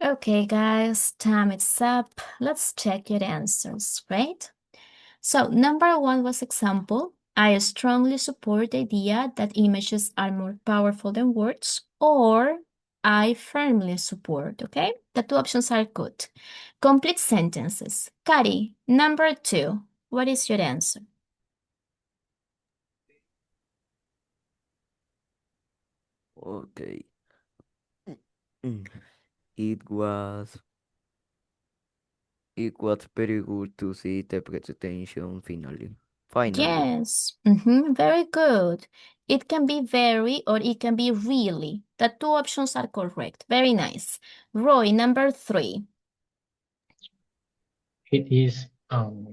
Okay, guys, time is up. Let's check your answers, right? So, number one was example. I strongly support the idea that images are more powerful than words, or I firmly support, okay? The two options are good. Complete sentences. Kari, number two, what is your answer? Okay. Mm. It was it was very good to see the presentation finally. Finally. Yes, very good. It can be very or it can be really. The two options are correct. Very nice. Roy, number three. It is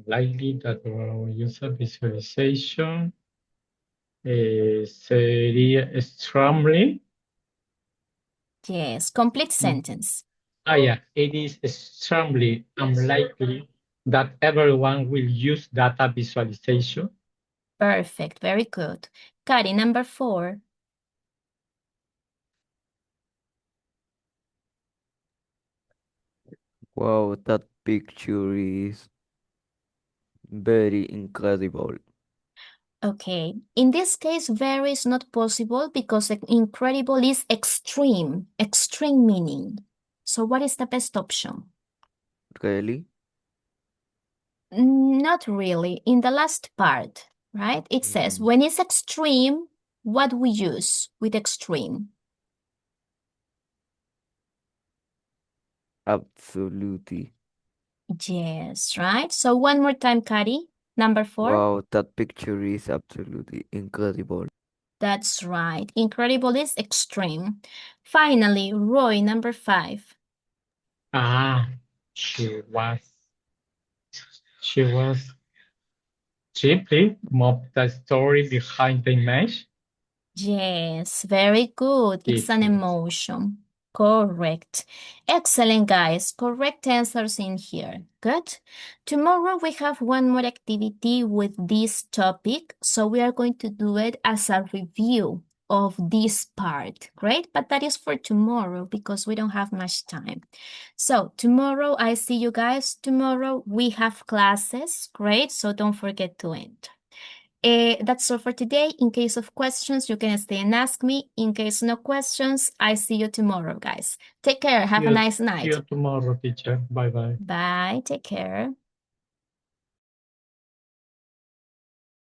likely that our user visualization sería extremely. Yes, complete Mm. sentence. Yeah, it is extremely unlikely that everyone will use data visualization. Perfect, very good. Kari, number four. Wow, that picture is very incredible. Okay, in this case, very is not possible because the incredible is extreme, extreme meaning. So what is the best option? Really? Not really. In the last part, right? It says Mm, when it's extreme, what we use with extreme? absolutely. Yes, right? So one more time, Kari. Number four. Wow, that picture is absolutely incredible. That's right. Incredible is extreme. Finally, Roy, number five. Ah, she was she was chiefly mob the story behind the image. Yes, very good. It's It an is. emotion. Correct. Excellent, guys. Correct answers in here. Good. Tomorrow we have one more activity with this topic, so we are going to do it as a review of this part. Great, but that is for tomorrow because we don't have much time. So tomorrow I see you guys. Tomorrow we have classes. Great, so don't forget to enter. That's all for today. In case of questions, you can stay and ask me. In case no questions, I see you tomorrow, guys. Take care. Have a nice See you night. tomorrow, teacher. Bye bye. Bye. Take care.